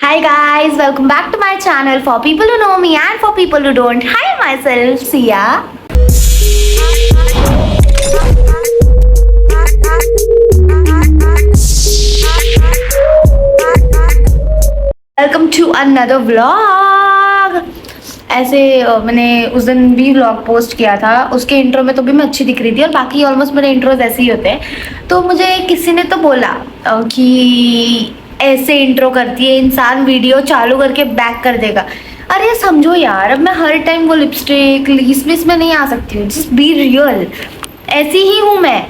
Hi guys, welcome back to my channel for people who know me and for people who don't. Hi myself, Sia. Welcome to another vlog. ऐसे मैंने उस दिन भी vlog post किया था, उसके intro में तो भी मैं अच्छी दिख रही थी और बाकी ऑलमोस्ट मेरे इंट्रोज ऐसे ही होते हैं। तो मुझे किसी ने तो बोला कि ऐसे इंट्रो करती है इंसान, वीडियो चालू करके बैक कर देगा। अरे समझो यार, अब मैं हर टाइम वो लिपस्टिक लिसमिस में नहीं आ सकती हूँ। जस्ट बी रियल, ऐसी ही हूँ मैं।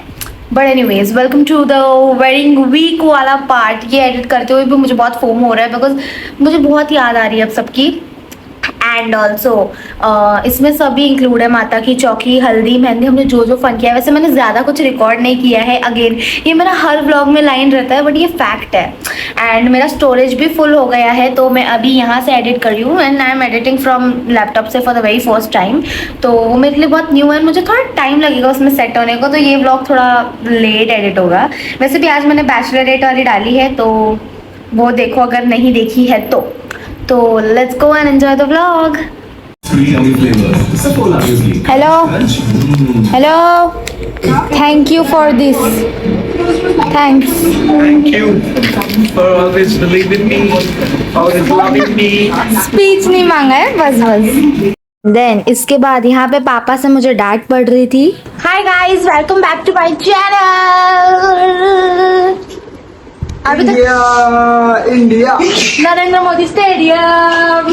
But anyways, welcome to the wedding week वाला पार्ट। ये एडिट करते हुए भी मुझे बहुत फोम हो रहा है बिकॉज मुझे बहुत याद आ रही है अब सबकी। एंड ऑल्सो इसमें सभी इंक्लूड है, माता की चौकी, हल्दी, मेहंदी, हमने जो जो फन किया है। वैसे मैंने ज़्यादा कुछ रिकॉर्ड नहीं किया है। अगेन ये मेरा हर व्लॉग में लाइन रहता है बट ये फैक्ट है। एंड मेरा स्टोरेज भी फुल हो गया है तो मैं अभी यहाँ से एडिट कर रही हूँ and I am editing from laptop से for the very first time. तो वो मेरे लिए बहुत न्यू है, मुझे थोड़ा टाइम लगेगा उसमें सेट होने को, तो ये व्लॉग थोड़ा लेट एडिट होगा। वैसे भी आज मैंने बैचलरेट वाली डाली है तो वो देखो अगर नहीं देखी है तो let's go and enjoy the vlog. Hello hello, thank you for this, thanks. Thank you for always believing me, always loving me. Speech नहीं मांगा है, बस। देन इसके बाद यहाँ पे पापा से मुझे डांट पड़ रही थी। Hi guys, welcome back to my channel. अभी तक India. Narendra Modi stadium.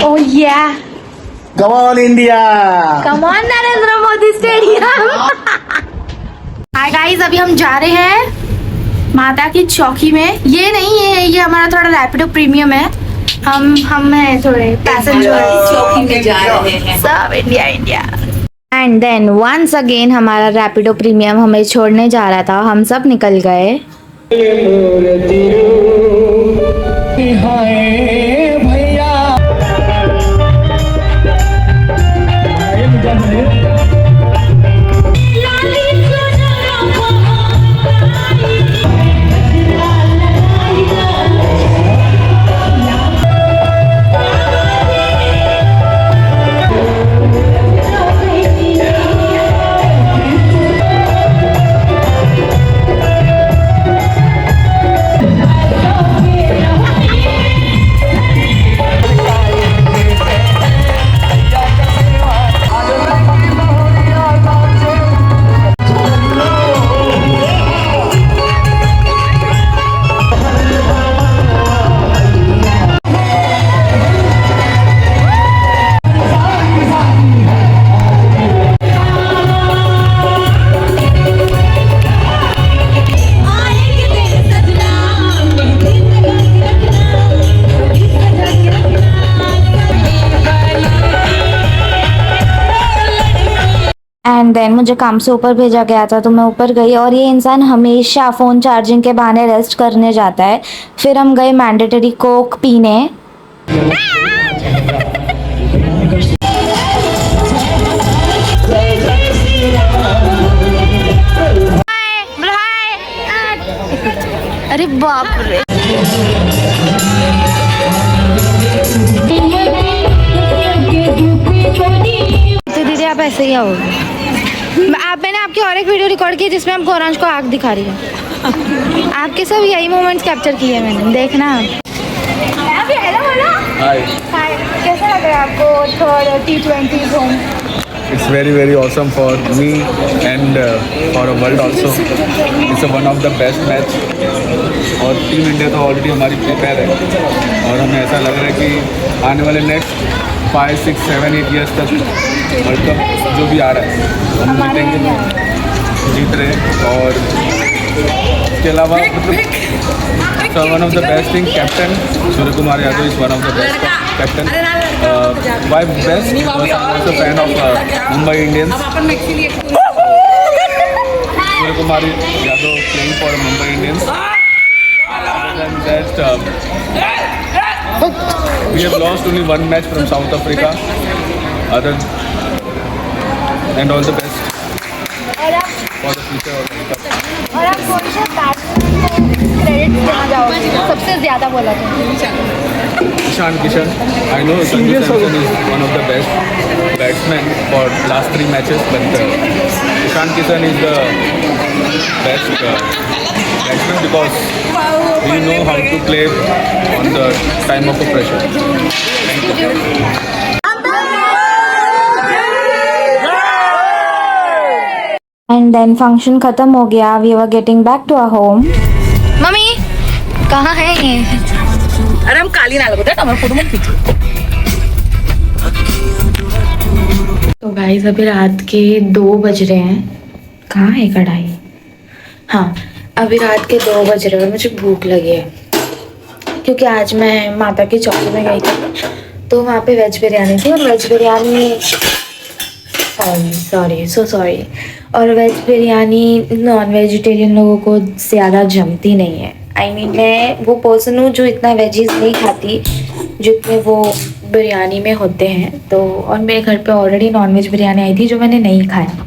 Oh yeah, Come on, India. Come on Narendra Modi stadium. Hi guys, अभी हम जा रहे हैं माता की चौकी में। ये नहीं है, ये हमारा थोड़ा रैपिडो प्रीमियम है। हम हैं थोड़े पैसेंजर, चौकी में जा रहे हैं। सब India. And then once again हमारा रैपिडो प्रीमियम हमें छोड़ने जा रहा था, हम सब निकल गए। एंड देन मुझे काम से ऊपर भेजा गया था तो मैं ऊपर गई और ये इंसान हमेशा फ़ोन चार्जिंग के बहाने रेस्ट करने जाता है। फिर हम गए मैंडेटरी कोक पीने। अरे बाप रे, तो दीदी आप ऐसे ही आओगे। मैंने आपकी और एक वीडियो रिकॉर्ड की जिसमें आपको ऑरेंज को आग दिखा रही है। आपके सब यही मोमेंट्स कैप्चर किए मैंने, देखना। Hi. कैसा लग रहा है आपको third T20 home? It's very awesome for me and for the world also. It's one of the best match. और टीम इंडिया तो ऑलरेडी हमारी प्रिपेयर है और हमें ऐसा लग रहा है कि आने वाले नेक्स्ट 5, 6, 7, 8 ईयर्स तक वर्ल्ड कप जो भी आ रहा है हम जीतेंगे, जीत रहे हैं। और इसके अलावा one of the best thing, captain Surya Kumar Yadav is one of the best captain. Why best? Because I am also fan of Mumbai Indians. Surya Kumar Yadav playing for Mumbai Indians. Other than that, we have lost only one match from South Africa. And all the best for the future of the World Cup. और आप कौन से ज्यादा बोला तुमने। Ishan Kishan. I know Sanju Samson is one of the best batsmen for last 3 matches, but Ishan Kishan is the best batsman because we know how to play on the time of the pressure. Thank you. And then function खत्म हो गया. We were getting back to our home. Mummy कहाँ है ये? अरे हम काली ना लगता हमारे फोटो मत खींचो. तो गाइस अभी रात के 2 बज रहे हैं. कहाँ है कढ़ाई? हाँ, अभी रात के 2 बज रहे हैं. मुझे भूख लगी है क्योंकि आज मैं माता की चौकी में गई थी, तो वहाँ पे वेज बिरयानी थी. और वेज बिरयानी सॉरी और वेज बिरयानी नॉन वेजिटेरियन लोगों को ज़्यादा जमती नहीं है. आई मीन मैं वो पर्सन हूँ जो इतना वेजीज नहीं खाती जितने वो बिरयानी में होते हैं. तो और मेरे घर पे ऑलरेडी नॉन वेज बिरयानी आई थी जो मैंने नहीं खाया.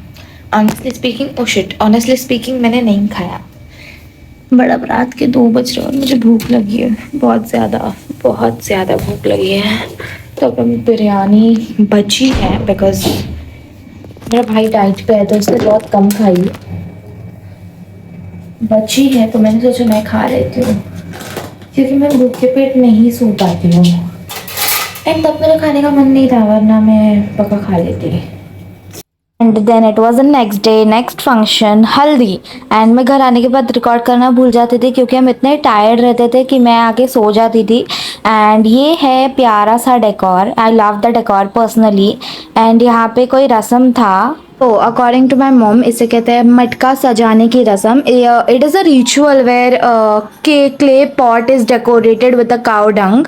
ऑनेस्टली स्पीकिंग मैंने नहीं खाया. बड़ा रात के 2 बज रहे और मुझे भूख लगी है बहुत ज़्यादा भूख लगी है. तो अब बिरयानी बची है बिकॉज मेरा भाई डाइट पे है तो उसने बहुत कम खाई. बची है तो मैंने सोचा मैं खा लेती हूँ क्योंकि मैं भूखे पेट नहीं सो पाती हूँ. एंड तब मेरा खाने का मन नहीं था वरना मैं पक्का खा लेती. And then it was the next day, next function haldi. And मैं घर आने के बाद रिकॉर्ड करना भूल जाती थी क्योंकि हम इतने टायर्ड रहते थे कि मैं आके सो जाती थी. एंड ये है प्यारा सा decor. I love the decor personally. And यहाँ पे कोई रस्म था. तो अकॉर्डिंग टू माई मॉम इसे कहते हैं मटका सजाने की रस्म. It is a ritual where के clay pot is decorated with a cow dung.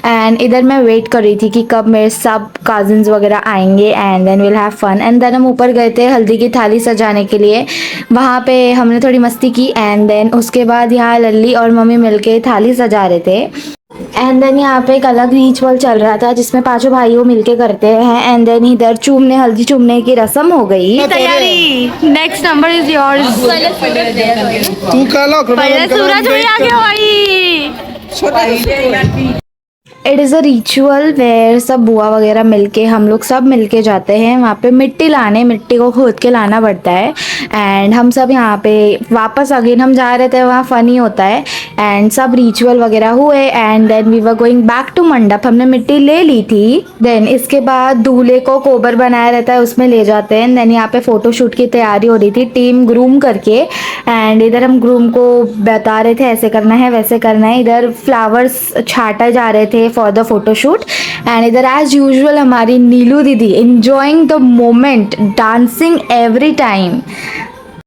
And इधर मैं वेट कर रही थी कि कब मेरे सब कजिन्स वगैरह आएंगे and then will have fun. And then हम ऊपर गए थे हल्दी की थाली सजाने के लिए. वहाँ पे हमने थोड़ी मस्ती की. एंड देन उसके बाद यहाँ लल्ली और मम्मी मिलके थाली सजा रहे थे. एंड देन यहाँ पे एक अलग रिचुअल चल रहा था जिसमें 5 भाइयों मिलके करते हैं. एंड देन इधर हल्दी चूमने की रस्म हो गई. तैयारी. Next number is yours. तू काला पहले सूरज भी आगे भाई. It is a ritual where सब बुआ वगैरह मिलके हम लोग सब मिलके जाते हैं वहाँ पे मिट्टी लाने. मिट्टी को खोद के लाना पड़ता है. एंड हम सब यहाँ पे वापस अगेन हम जा रहे थे वहाँ फ़नी होता है. एंड सब रिचुअल वगैरह हुए. And then we were going back to mandap. हमने मिट्टी ले ली थी. देन इसके बाद दूल्हे को कोबर बनाया रहता है उसमें ले जाते हैं. देन यहाँ पे फ़ोटोशूट की तैयारी हो रही थी टीम ग्रूम करके. एंड इधर हम ग्रूम को बता रहे थे ऐसे करना है वैसे करना है. इधर फ्लावर्स छाटा जा रहे थे फॉर द फोटोशूट. एंड इधर एज यूजुअल हमारी नीलू दीदी enjoying the moment dancing every time.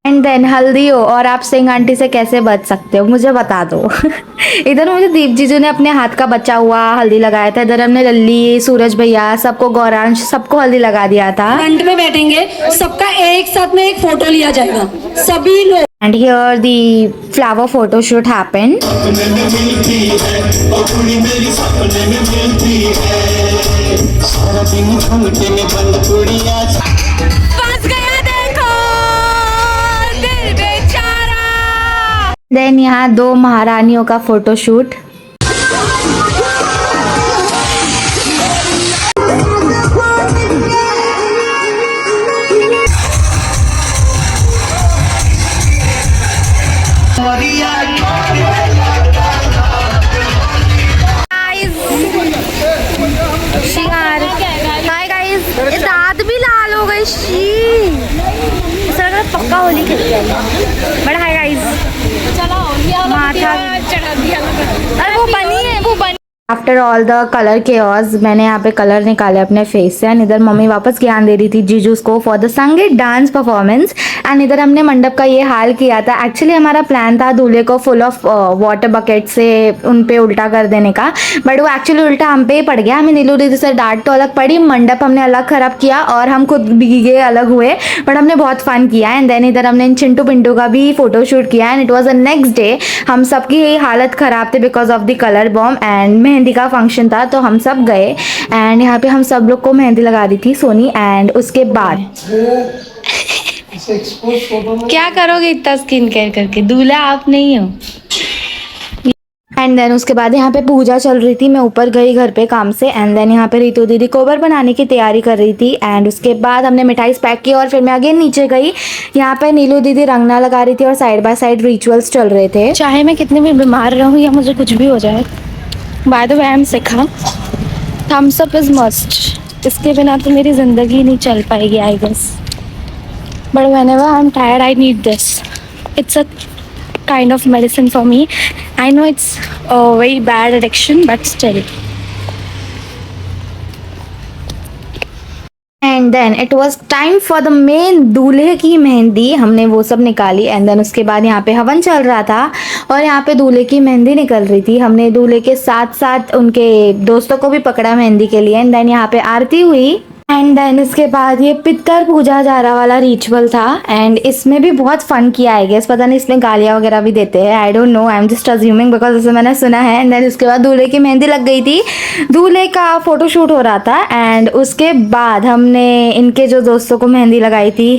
And then haldi हो और आप सिंह आंटी से कैसे बच सकते हो मुझे बता दो. इधर मुझे दीप जीजू ने अपने हाथ का बचा हुआ हल्दी लगाया था. इधर हमने लल्ली सूरज भैया सबको गौरांश सबको हल्दी लगा दिया था. फ्रंट में बैठेंगे सबका एक साथ में एक फोटो लिया जाएगा सभी लोग. And here the flower photo shoot happened. Then यहाँ 2 महारानियों का फोटो शूट. दांत भी लाल हो गए. पक्का होली खेल रही है. बट हाय गाइस माथा चढ़ा दिया. अरे वो बनी. After all the colour chaos मैंने यहाँ पे कलर निकाले अपने फेस से. एंड इधर मम्मी वापस ज्ञान दे रही थी जीजूस को फॉर द संगीत डांस परफॉर्मेंस. एंड इधर हमने मंडप का ये हाल किया था. एक्चुअली हमारा प्लान था दूल्हे को फुल ऑफ वाटर बकेट से उन पे उल्टा कर देने का. बट वो एक्चुअली उल्टा हम पे ही पड़ गया. हमें नीलू दीदी से डांट तो अलग पड़ी. मंडप हमने अलग खराब किया और हम खुद भीगे अलग हुए. बट हमने बहुत फन किया. एंड देन इधर हमने चिंटू पिंटू का भी फोटो शूट किया. And it was the next day. हम सबकी यही हालत ख़राब थी because of the colour bomb. And mehndi का फंक्शन था तो हम सब गए. एंड यहाँ पे हम सब लोग को मेहंदी लगा दी थी सोनी. एंड उसके बाद क्या करोगे इतना स्किन केयर करके? दूल्हा आप नहीं हो. एंड देन उसके बाद यहाँ पे पूजा चल रही थी, मैं ऊपर गई घर पे काम से। एंड देन यहाँ पे रितु दीदी कोबर बनाने की तैयारी कर रही थी। एंड उसके बाद हमने मिठाई पैक की और फिर मैं अगेन नीचे गई। यहाँ पे नीलू दीदी रंगना लगा रही थी और साइड बाय साइड रिचुअल्स चल रहे थे। चाहे मैं कितनी भी बीमार रहूँ या मुझे कुछ भी हो जाए, by the way I am सिखा, थम्स अप इज मस्ट। इसके बिना तो मेरी ज़िंदगी नहीं चल पाएगी I guess, but whenever I'm tired I need this. It's a kind of medicine for me. I know it's a very bad addiction but still. And then it was time for the main दूल्हे की मेहंदी। हमने वो सब निकाली। And then उसके बाद यहाँ पे हवन चल रहा था और यहाँ पे दूल्हे की मेहंदी निकल रही थी। हमने दूल्हे के साथ साथ उनके दोस्तों को भी पकड़ा मेहंदी के लिए। एंड देन यहाँ पे आरती हुई। एंड देन इसके बाद ये पितर पूजा जारा वाला रिचुअल था। एंड इसमें भी बहुत फन किया है गेस, पता नहीं इसमें गालियाँ वगैरह भी देते हैं, आई don't know, I am just assuming because ऐसे मैंने सुना है। एंड देन उसके बाद दूल्हे की मेहंदी लग गई थी, दूल्हे का फोटोशूट हो रहा था। एंड उसके बाद हमने इनके जो दोस्तों को मेहंदी लगाई थी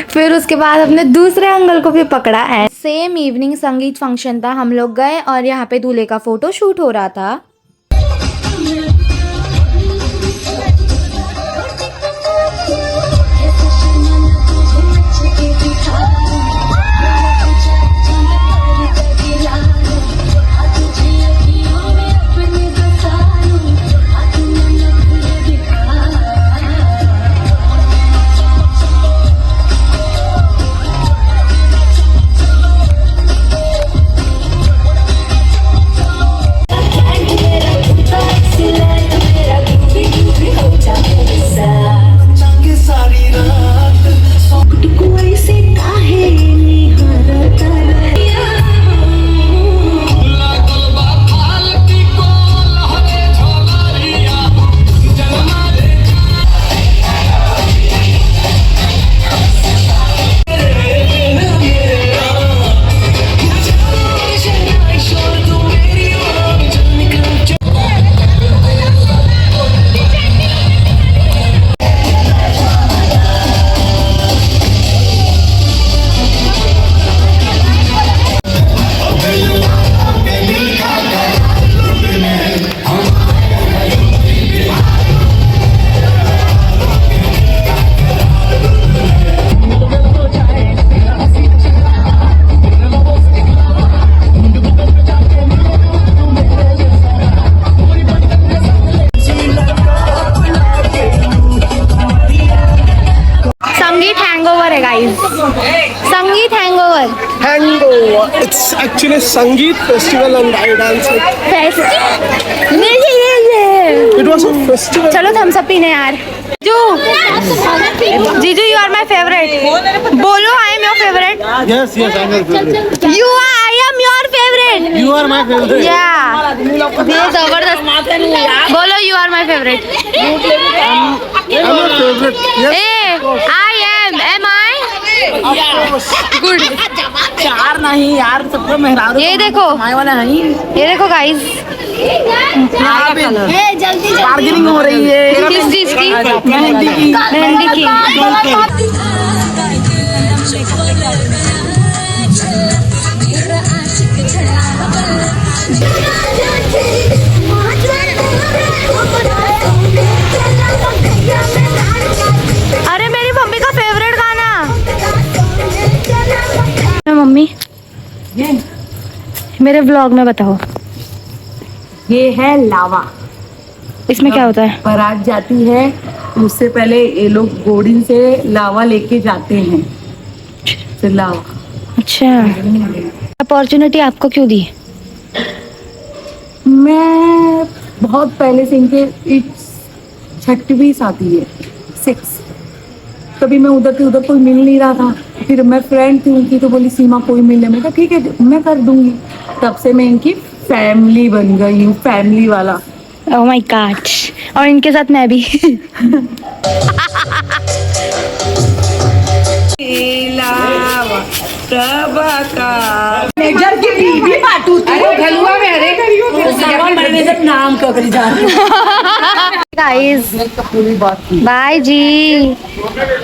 फिर उसके बाद हमने दूसरे अंकल को भी पकड़ा। एंड सेम इवनिंग संगीत फंक्शन था, हम लोग गए और यहाँ पे दूल्हे का फोटोशूट हो रहा था। संगीत hangover. Hangover. It's actually Sangeet festival and I dance it. It was a festival. चलो थम्स अप पीने यार। जीजू यू आर माई फेवरेट। बोलो I am your favorite. Yes, yes, I'm your favorite. You I am your favorite. You are my favorite. या ये जबरदस्त। बोलो you are my favorite. I'm your favorite. Yes. A I am I good. चार नहीं यार, सबको मेहरारू ये देखो, वाला नहीं, ये देखो गाइस, बार्गेनिंग हो रही है किस चीज की? मेहंदी की। मेहंदी की। अरे मेरी मम्मी का फेवरेट गाना। मम्मी मेरे व्लॉग में बताओ, ये है लावा। इसमें क्या होता है? बारात जाती है, उससे पहले ये लोग गोड़ी से लावा लेके जाते हैं। फिर लावा। अच्छा, अपॉर्चुनिटी आपको क्यों दी? मैं बहुत पहले से इनके छठवीं शादी है, 6। कभी मैं उधर से उधर कोई मिल नहीं रहा था। फिर मैं फ्रेंड थी उनकी, तो बोली सीमा कोई मिलने में, ठीक है मैं कर दूंगी। तब से मैं इनकी फैमिली बन गई हूँ, फैमिली वाला। ओह माय गॉड, और इनके साथ मैं भी। जब की बीवी पाटू, अरे घलुआ में, अरे नाम का करी जा गाइस पूरी बात की बाय जी,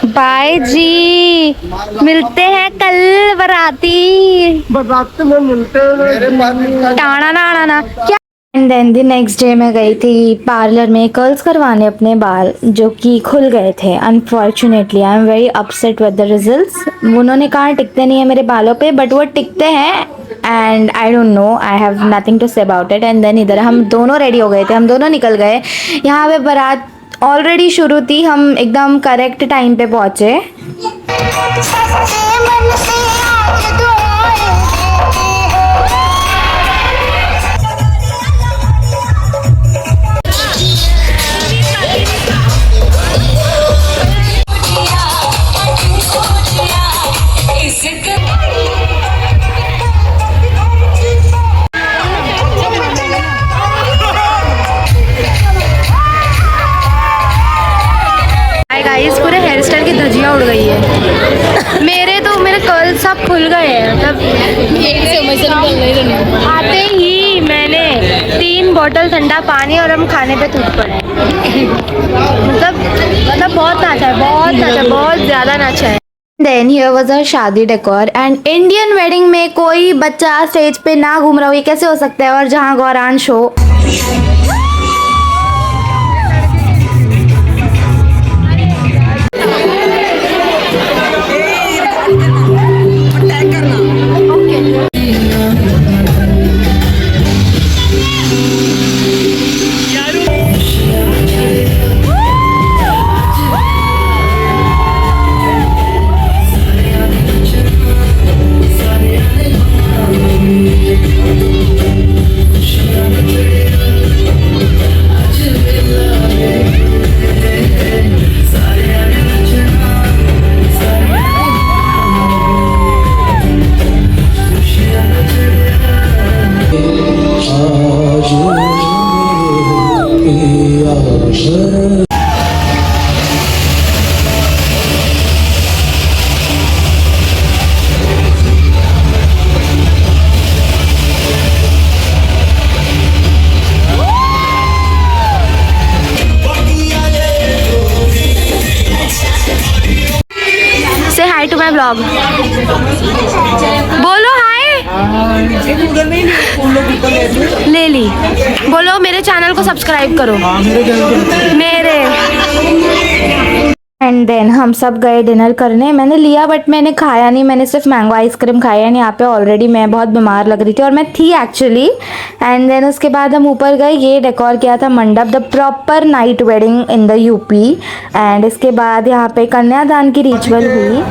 बाय जी, मिलते हैं कल बाराती। रात में मिलते हैं। टाना ना ना क्या। And then the next day मैं गई थी पार्लर में कर्ल्स करवाने अपने बाल, जो कि खुल गए थे unfortunately. I am very upset with the results. उन्होंने कहा टिकते नहीं है मेरे बालों पे, बट वो टिकते हैं and I don't know, I have nothing to say about it. And then इधर हम दोनों रेडी हो गए थे, हम दोनों निकल गए। यहाँ पे बारात ऑलरेडी शुरू थी, हम एकदम करेक्ट टाइम पे पहुँचे। हाय गाइस, पूरे हेयर स्टाइल की धज्जियाँ उड़ गई है। मेरे कर्ल सब खुल गए हैं। मतलब आते ही मैंने 3 बॉटल ठंडा पानी और हम खाने पे टूट पड़े। मतलब बहुत नाचा है, बहुत ज़्यादा नाचा है। देन हियर वाज अ शादी डेकोर एंड इंडियन वेडिंग में कोई बच्चा स्टेज पे ना घूम रहा हो, ये कैसे हो सकता है। और जहाँ गौरांश हो, से हाय टू माई ब्लॉग, बोलो हाय। ले ली, बोलो मेरे चैनल को सब्सक्राइब करो मेरे। एंड देन हम सब गए डिनर करने। मैंने लिया बट मैंने खाया नहीं, मैंने सिर्फ मैंगो आइसक्रीम खाया। एंड यहाँ पे ऑलरेडी मैं बहुत बीमार लग रही थी, और मैं थी एक्चुअली। एंड देन उसके बाद हम ऊपर गए, ये डेकोर किया था मंडप, the proper night wedding in the UP. And इसके बाद यहाँ पे कन्यादान की रिचुअल हुई।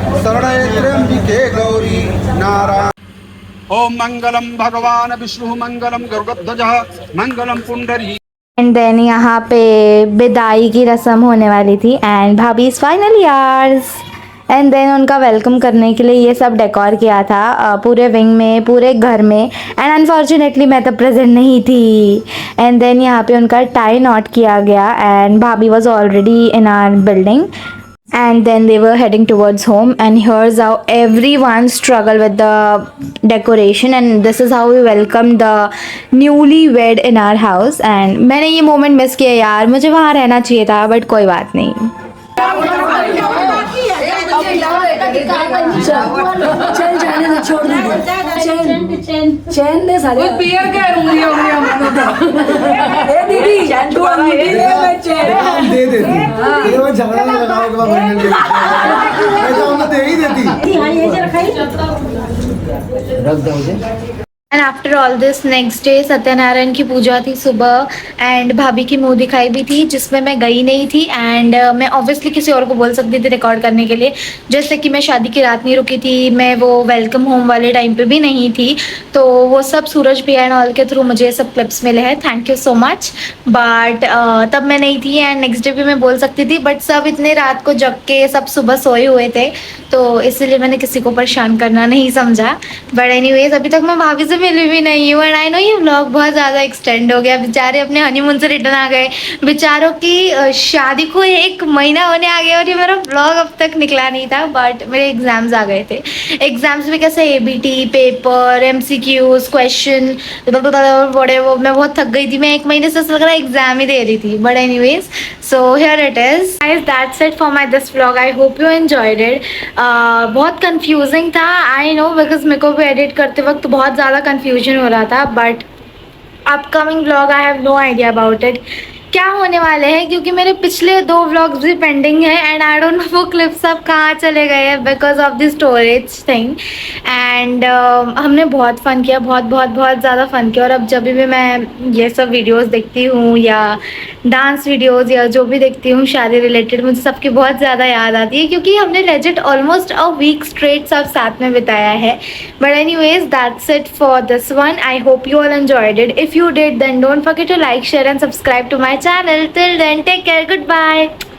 ओम मंगलम भगवान विष्णु मंगलम गरुड़ध्वजः मंगलम पुंडरी। एंड देन यहाँ पे विदाई की रस्म होने वाली थी एंड भाभी is final years. And then उनका वेलकम करने के लिए ये सब डेकोर किया था पूरे विंग में, पूरे घर में। एंड अनफॉर्चुनेटली मैं तो प्रेजेंट नहीं थी। एंड देन यहाँ पे उनका टाई नॉट किया गया एंड भाभी was already in our building. And then they were heading towards home, and here's how everyone struggled with the decoration, and this is how we welcomed the newlywed in our house. And मैंने ये moment miss किया यार, मुझे वहाँ रहना चाहिए था, but कोई बात नहीं। चल जाने दे, छोड़ दे, चैन दे साले। पियर के ए दीदी, तू अंगूठी ले, मैं चैन दे देती। ये मैं झगड़ा नहीं लगाऊंगा बहन के। मैं तो उन्हें दे ही देती। हां ये जरा खाई रख दो मुझे। And after all this next day Satyanarayan की पूजा थी सुबह, एंड भाभी की मुंह दिखाई भी थी, जिसमें मैं गई नहीं थी। एंड मैं ऑब्वियसली किसी और को बोल सकती थी रिकॉर्ड करने के लिए, जैसे कि मैं शादी की रात नहीं रुकी थी, मैं वो वेलकम होम वाले टाइम पे भी नहीं थी। तो वो सब सूरज भैया एंड ऑल के थ्रू मुझे ये सब क्लिप्स मिले हैं, thank you so much. But तब मैं नहीं थी एंड नेक्स्ट डे भी मैं बोल सकती थी, बट सब इतने रात को जग के सब सुबह सोए हुए थे, तो इसलिए मैंने किसी को परेशान करना नहीं समझा। बट एनीवेज अभी तक मैं भाभी से मिली भी नहीं हूँ। एंड आई नो ये व्लॉग बहुत ज़्यादा एक्सटेंड हो गया, बेचारे अपने हनीमून से रिटर्न आ गए, बेचारों की शादी को 1 महीना होने आ गया और ये मेरा व्लॉग अब तक निकला नहीं था। बट मेरे एग्ज़ाम्स आ गए थे, एग्ज़ाम्स में कैसे ABT पेपर, MCQs क्वेश्चन बड़े, वो मैं बहुत थक गई थी। मैं 1 महीने से लग रहा एग्ज़ाम ही दे रही थी। But anyways, so here it is guys, that's it for my this vlog. I hope you enjoyed it. बहुत कंफ्यूजिंग था, आई नो, बिकॉज मेरे को भी एडिट करते वक्त बहुत ज़्यादा कंफ्यूजन हो रहा था। But upcoming vlog I have no idea about it, क्या होने वाले हैं, क्योंकि मेरे पिछले 2 व्लॉग्स भी पेंडिंग है एंड आई डोंट नो वो क्लिप्स सब कहाँ चले गए हैं because of the storage thing. And हमने बहुत फ़न किया, बहुत बहुत बहुत ज़्यादा फ़न किया। और अब जब भी मैं ये सब वीडियोस देखती हूँ या डांस वीडियोस या जो भी देखती हूँ शादी रिलेटेड, मुझे सबकी बहुत ज़्यादा याद आती है, क्योंकि हमने legit almost a week straight सब साथ में बिताया है। But anyways, that's it for this one. I hope you all enjoyed it. If you did, then don't forget to like, share and subscribe to my channel. Till then, take care. Goodbye.